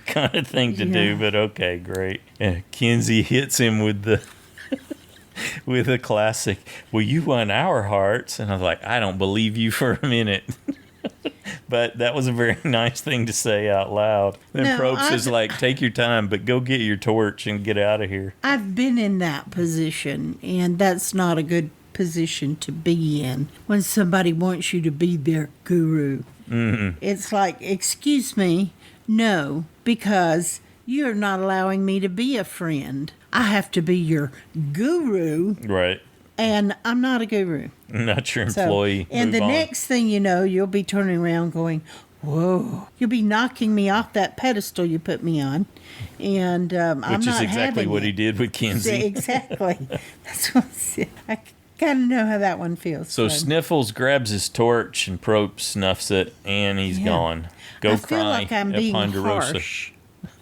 kind of thing to do, but okay, great. And Kenzie hits him with the with a classic, "Well, you won our hearts," and I was like, I don't believe you for a minute. But that was a very nice thing to say out loud. Then Probst is like, "Take your time, but go get your torch and get out of here." I've been in that position, and that's not a good position to be in when somebody wants you to be their guru. Mm-hmm. It's like, excuse me, no, because you're not allowing me to be a friend. I have to be your guru. Right. And I'm not a guru. Not your employee. And the next thing you know, you'll be turning around going, whoa. You'll be knocking me off that pedestal you put me on. And I'm not having it. Which is exactly what he did with Kenzie. Exactly. That's what I kind of know how that one feels. So Sniffles grabs his torch and Probst snuffs it, and he's gone. Go I cry feel like I'm being Ponderosa. harsh.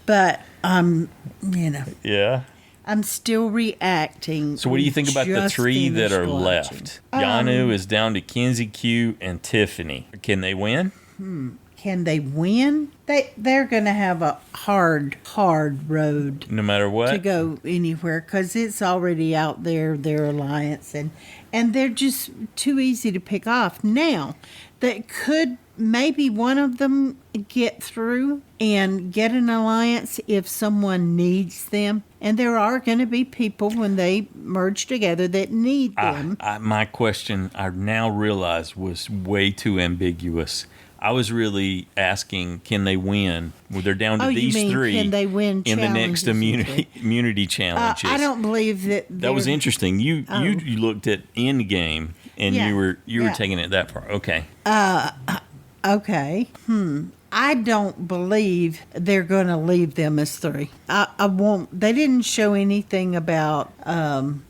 But, Yeah. I'm still reacting. So what do you think about the three that are watching. left? Yanu is down to Kenzie, Q, and Tiffany. Can they win? Can they win? They're going to have a hard road No matter what? to go anywhere because it's already out there, their alliance, and they're just too easy to pick off. Now, that could maybe one of them get through and get an alliance if someone needs them. And there are going to be people when they merge together that need them. My question, I now realize, was way too ambiguous. I was really asking, can they win? Well, they're down to these three. Can they win in the next immunity challenges? I don't believe that. That was interesting. You looked at Endgame and you were taking it that far. Okay. Okay. I don't believe they're going to leave them as three. I won't. They didn't show anything about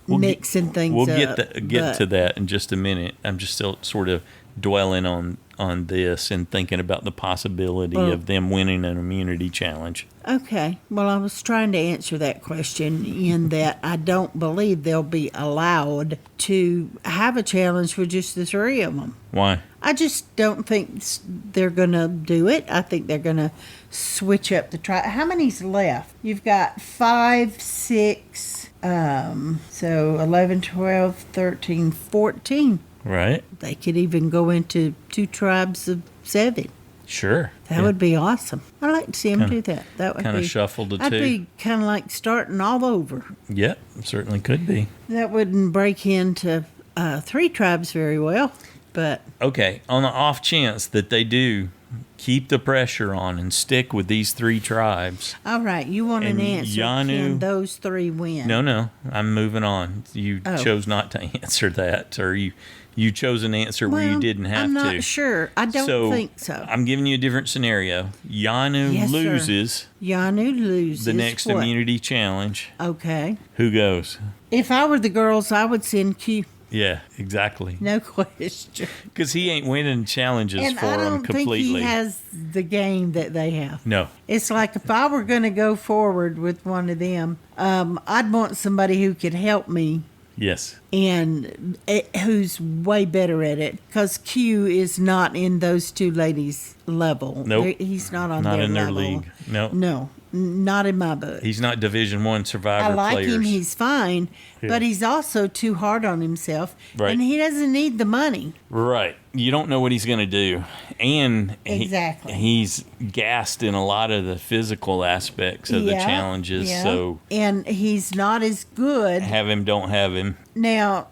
mixing things up. We'll get to that in just a minute. I'm just still sort of dwelling on this and thinking about the possibility of them winning an immunity challenge. Okay. Well, I was trying to answer that question in that I don't believe they'll be allowed to have a challenge with just the three of them. Why? I just don't think they're going to do it. I think they're going to switch up the try. How many's left? You've got 5, 6, so 11, 12, 13, 14. Right. They could even go into 2 tribes of 7. Sure. That would be awesome. I'd like to see them do that. That would kind of shuffle to 2. That'd be kind of like starting all over. Yep, certainly could be. That wouldn't break into 3 tribes very well, but... Okay, on the off chance that they do, keep the pressure on and stick with these 3 tribes. All right, you want an answer. Can those 3 win? No, I'm moving on. You chose not to answer that, or you chose an answer where you didn't have to. I'm not sure. I don't think so. I'm giving you a different scenario. Yanu loses. Sir. Yanu loses. The next immunity challenge. Okay. Who goes? If I were the girls, I would send Q. Yeah, exactly. No question. Because he ain't winning challenges for them completely. And I don't think he has the game that they have. No. It's like if I were going to go forward with one of them, I'd want somebody who could help me. Yes. And who's way better at it. Because Q is not in those 2 ladies' level. Nope. He's not on not their in level. their league. Nope. No. Not in my book. He's not Division I Survivor I like players. him. He's fine, but he's also too hard on himself, and he doesn't need the money. Right. You don't know what he's going to do, and he's gassed in a lot of the physical aspects of the challenges. Yeah. So, and he's not as good. Have him, don't have him. Now,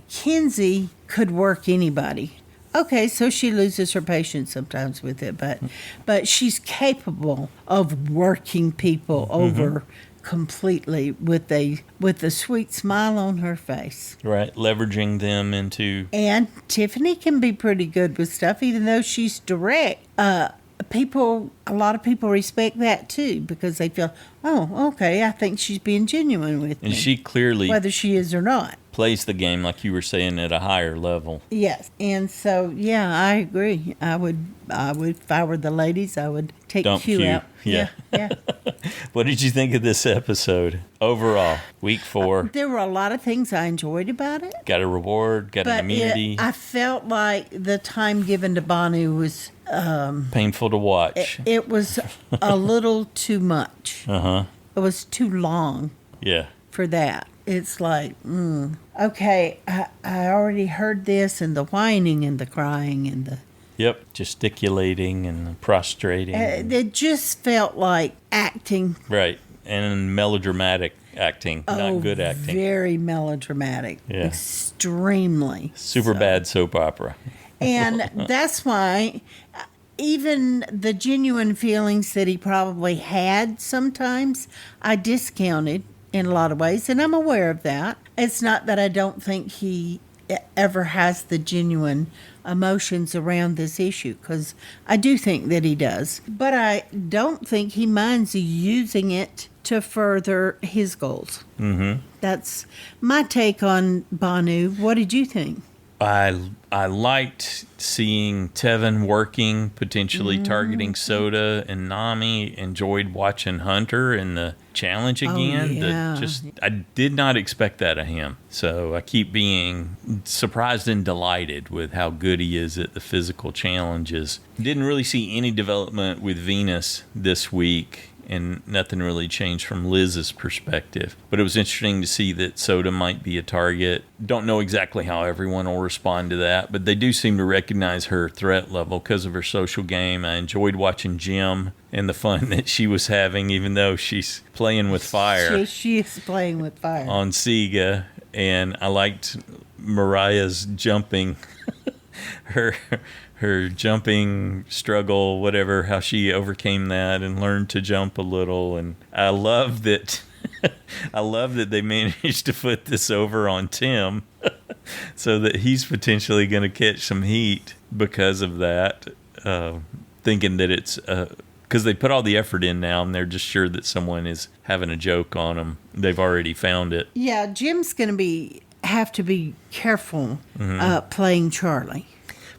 Kenzie could work anybody. Okay, so she loses her patience sometimes with it, but she's capable of working people over completely with a sweet smile on her face. Right, leveraging them into... And Tiffany can be pretty good with stuff, even though she's direct. A lot of people respect that too, because they feel, oh, okay, I think she's being genuine with me. And she clearly... whether she is or not. Plays the game, like you were saying, at a higher level. Yes, and so I agree. I would if I were the ladies, I would take Q out. Yeah. Yeah. What did you think of this episode overall? Week 4. There were a lot of things I enjoyed about it. Got a reward. Got an immunity. I felt like the time given to Banu was painful to watch. It was a little too much. It was too long. Yeah. For that. It's like, okay, I already heard this, and the whining and the crying and the... Yep, gesticulating and the prostrating. It just felt like acting. Right, and melodramatic acting, not good acting. Very melodramatic. Yeah. Extremely. Super bad soap opera. And that's why... even the genuine feelings that he probably had sometimes, I discounted in a lot of ways, and I'm aware of that. It's not that I don't think he ever has the genuine emotions around this issue, because I do think that he does. But I don't think he minds using it to further his goals. That's my take on Banu. What did you think? I liked seeing Tevin working, potentially targeting Soda and Nami. Enjoyed watching Hunter in the challenge again. I did not expect that of him. So I keep being surprised and delighted with how good he is at the physical challenges. Didn't really see any development with Venus this week, and nothing really changed from Liz's perspective. But it was interesting to see that Soda might be a target. Don't know exactly how everyone will respond to that, but they do seem to recognize her threat level because of her social game. I enjoyed watching Jim and the fun that she was having, even though she's playing with fire. She is playing with fire. On Siga. And I liked Moriah's jumping, her jumping struggle, whatever, how she overcame that and learned to jump a little. And I love that they managed to put this over on Tim so that he's potentially going to catch some heat because of that, thinking that it's because they put all the effort in now and they're just sure that someone is having a joke on them. They've already found it. Yeah, Jim's going to have to be careful playing Charlie.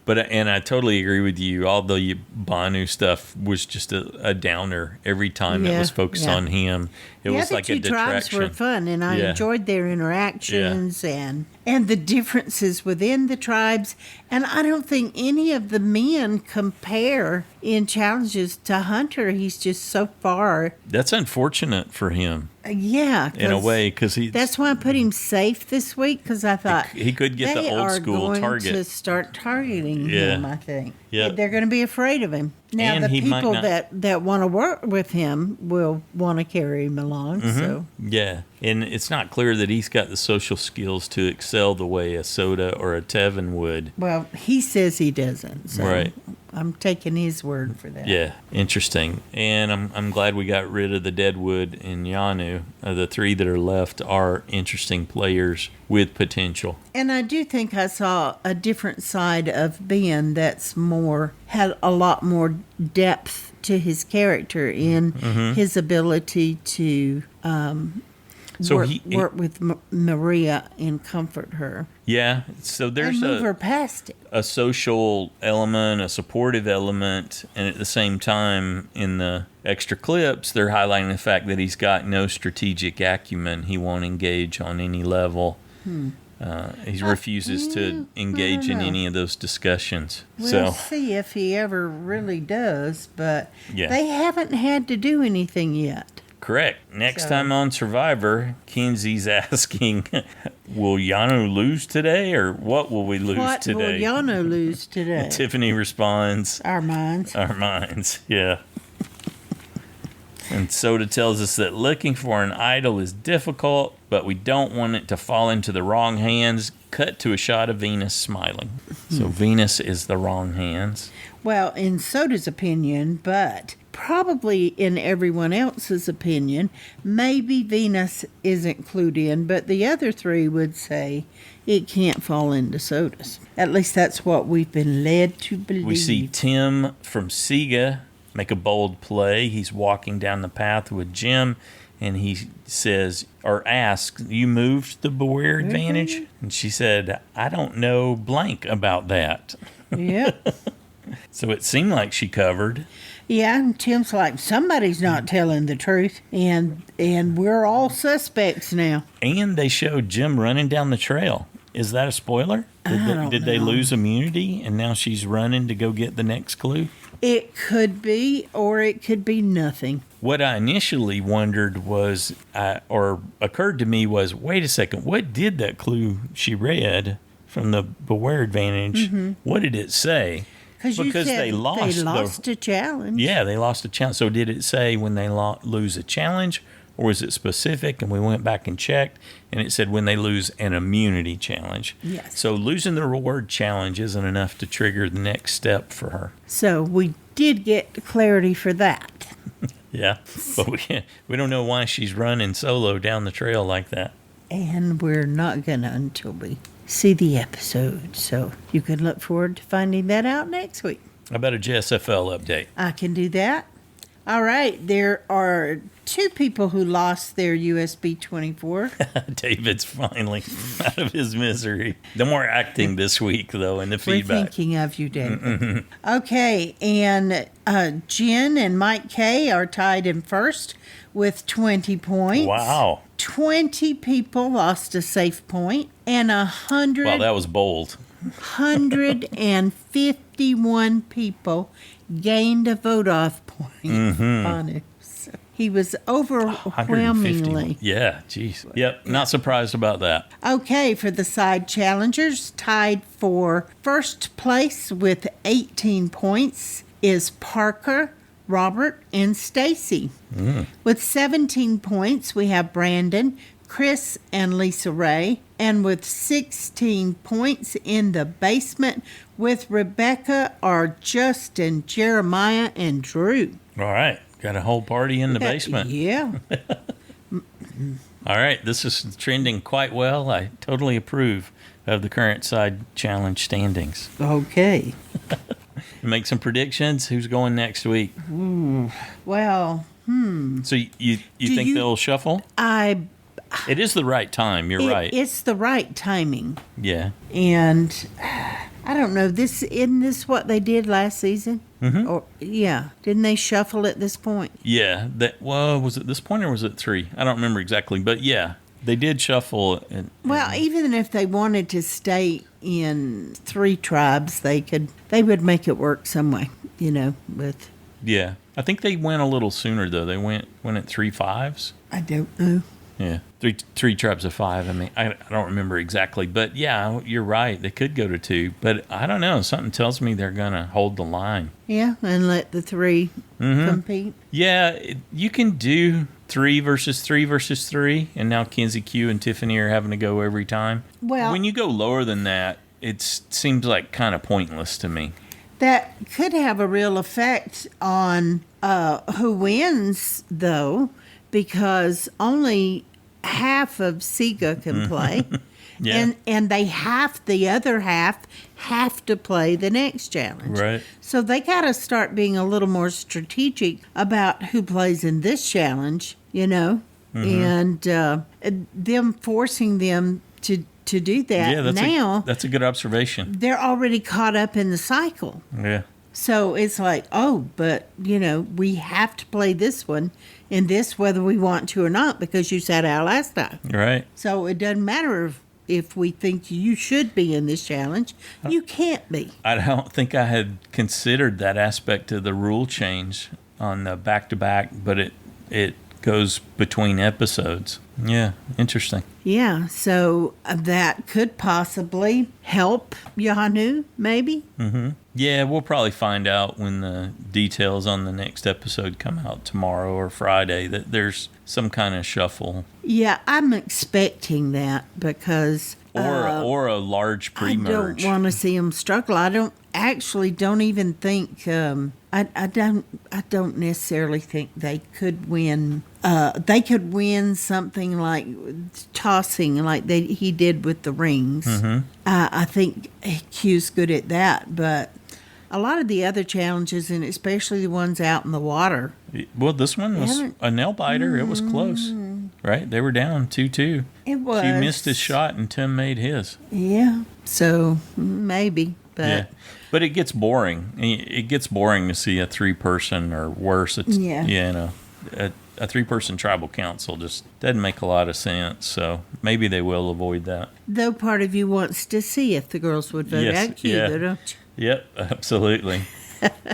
And I totally agree with you. All the Banu stuff was just a downer every time it was focused on him. It was like a detraction. The other two tribes were fun, and I enjoyed their interactions and the differences within the tribes. And I don't think any of the men compare in challenges to Hunter. He's just so far. That's unfortunate for him. Yeah. In a way, because that's why I put him safe this week, because I thought he could get the old school target. They are going to start targeting him, I think. Yeah. They're going to be afraid of him. Now, and the people that want to work with him will want to carry him along. So yeah, and it's not clear that he's got the social skills to excel the way a Soda or a Tevin would. Well, he says he doesn't. So right. I'm taking his word for that. Yeah, interesting. And I'm glad we got rid of the Deadwood and Yanu. The three that are left are interesting players with potential. And I do think I saw a different side of Ben that's had a lot more depth to his character in his ability to work with Moriah and comfort her. Yeah, so there's and move her past it. A social element, a supportive element, and at the same time, in the extra clips, they're highlighting the fact that he's got no strategic acumen. He won't engage on any level. He refuses to engage in any of those discussions. We'll see if he ever really does, but Yeah. they haven't had to do anything yet. Correct. Next time on Survivor, Kenzie's asking, will Yanu lose today, or what will we lose today? What will Yanu lose today? Tiffany responds, Our minds. Our minds, yeah. And Soda tells us that looking for an idol is difficult, but we don't want it to fall into the wrong hands. Cut to a shot of Venus smiling. So Venus is the wrong hands. Well, in Soda's opinion, but probably in everyone else's opinion, maybe Venus isn't clued in, but the other three would say it can't fall into Soda's. At least that's what we've been led to believe. We see Tim from Siga make a bold play. He's walking down the path with Jim, and he says, or asks, you moved the Beware advantage? And she said, I don't know blank about that. Yeah. So it seemed like she covered. Yeah, and Tim's like, somebody's not telling the truth, and we're all suspects now. And they showed Jim running down the trail. Is that a spoiler? Did they lose immunity, and now she's running to go get the next clue? It could be, or it could be nothing. What I initially wondered was, or occurred to me was, wait a second, what did that clue she read from the Beware advantage, what did it say? Because they lost a challenge. Yeah, they lost a challenge. So did it say when they lose a challenge, or was it specific? And we went back and checked, and it said when they lose an immunity challenge. Yes. So losing the reward challenge isn't enough to trigger the next step for her. So we did get clarity for that. Yeah, but we don't know why she's running solo down the trail like that. And we're not going to until we see the episode. So you can look forward to finding that out next week. How about a JSFL update? I can do that. All right. There are 2 people who lost their USB 24. David's finally out of his misery. No more acting this week, though, in the feedback. We're thinking of you, David. Okay. And Jen and Mike K are tied in first with 20 points. Wow. 20 people lost a safe point, and 100. Wow, that was bold. 151 people gained a vote off point on it. So he was overwhelmingly. Yeah, geez. Yep, not surprised about that. Okay, for the side challengers, tied for first place with 18 points is Parker, Robert, and Stacy. With 17 points, we have Brandon, Chris, and Lisa Ray. And with 16 points in the basement with Rebecca are Justin, Jeremiah, and Drew. All right. Got a whole party in the basement. Yeah. All right. This is trending quite well. I totally approve of the current side challenge standings. Okay. Make some predictions. Who's going next week? Well, So you think they'll shuffle? It is the right time. You're right. It's the right timing. Yeah. And I don't know. Isn't this what they did last season? Or didn't they shuffle at this point? Yeah. Was it this point or was it 3? I don't remember exactly, but yeah, they did shuffle. Well, even if they wanted to stay in 3 tribes, they would make it work some way. With. Yeah, I think they went a little sooner though. They went at 3 5s. I don't know. Yeah, three tribes of 5. I mean, I don't remember exactly, but yeah, you're right. They could go to 2, but I don't know. Something tells me they're gonna hold the line. Yeah, and let the 3 compete. Yeah, you can do 3 versus 3 versus 3, and now Kenzie, Q, and Tiffany are having to go every time. Well, when you go lower than that, it seems like kind of pointless to me. That could have a real effect on who wins, though, because only half of Siga can play. Yeah. And the other half have to play the next challenge. Right. So they got to start being a little more strategic about who plays in this challenge, and them forcing them to do that. Yeah, that's a good observation. They're already caught up in the cycle. Yeah. So it's like, but we have to play this one in this whether we want to or not because you sat out last time. Right. So it doesn't matter if we think you should be in this challenge, you can't be. I don't think I had considered that aspect of the rule change on the back-to-back, but it goes between episodes. Yeah, interesting. Yeah, so that could possibly help Yanu, maybe. Mm-hmm. Yeah, we'll probably find out when the details on the next episode come out tomorrow or Friday that there's some kind of shuffle. Yeah, I'm expecting that because... Or a large pre-merge. I don't want to see them struggle. I don't even think... I don't necessarily think they could win. They could win something like tossing, like he did with the rings. Mm-hmm. I think Q's good at that, but a lot of the other challenges, and especially the ones out in the water. Well, this one was a nail biter. It was close, right? They were down 2-2. It was. She missed his shot, and Tim made his. Yeah, so maybe, but. Yeah. But it gets boring. It gets boring to see a 3-person or worse. A 3-person tribal council just doesn't make a lot of sense. So maybe they will avoid that. Though part of you wants to see if the girls would vote out Q, though, don't you? Yep, absolutely.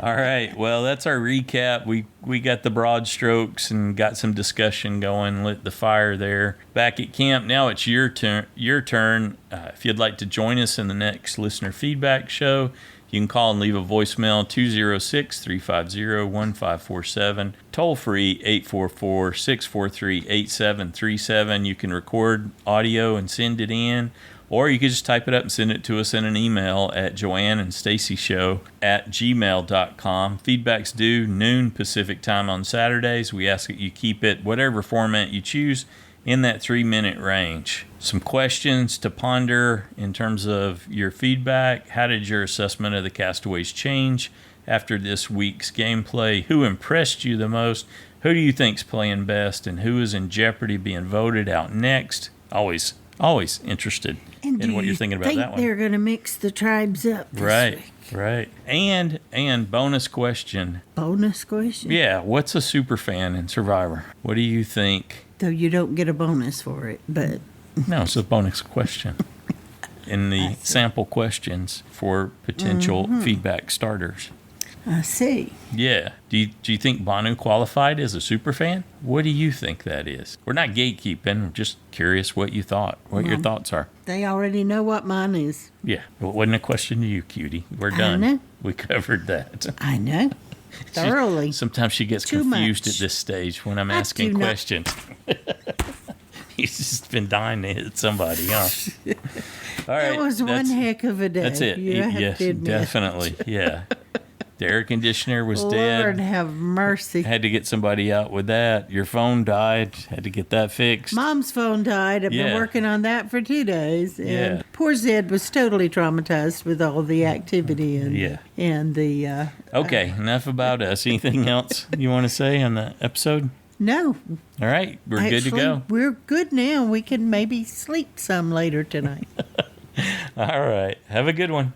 All right. Well, that's our recap. We got the broad strokes and got some discussion going, lit the fire there. Back at camp, now it's your turn. If you'd like to join us in the next listener feedback show, you can call and leave a voicemail, 206-350-1547. Toll free, 844-643-8737. You can record audio and send it in. Or you could just type it up and send it to us in an email at joanneandstacyshow@gmail.com. Feedback's due noon Pacific time on Saturdays. We ask that you keep it, whatever format you choose, in that 3-minute range. Some questions to ponder in terms of your feedback. How did your assessment of the Castaways change after this week's gameplay? Who impressed you the most? Who do you think's playing best? And who is in jeopardy being voted out next? Always interested in what you're thinking about that one. They're going to mix the tribes up this week? Right. And bonus question. Bonus question? Yeah, what's a super fan in Survivor? What do you think? Though you don't get a bonus for it, but... No, it's a bonus question. In the sample questions for potential feedback starters. I see. Yeah. Do you think Banu qualified as a super fan? What do you think that is? We're not gatekeeping. We're just curious what you thought, your thoughts are. They already know what mine is. Yeah. Well, it wasn't a question to you, cutie. We're done. I know. We covered that. I know. Thoroughly. Sometimes she gets confused at this stage when I'm asking questions. He's just been dying to hit somebody, huh? All right. It was one heck of a day. That's it. Yes, definitely. Yeah. The air conditioner was dead. Lord have mercy. Had to get somebody out with that. Your phone died. Had to get that fixed. Mom's phone died. I've been working on that for 2 days. And poor Zed was totally traumatized with all the activity and the... Okay, enough about us. Anything else you want to say on the episode? No. All right, we're good to go. We're good now. We can maybe sleep some later tonight. All right. Have a good one.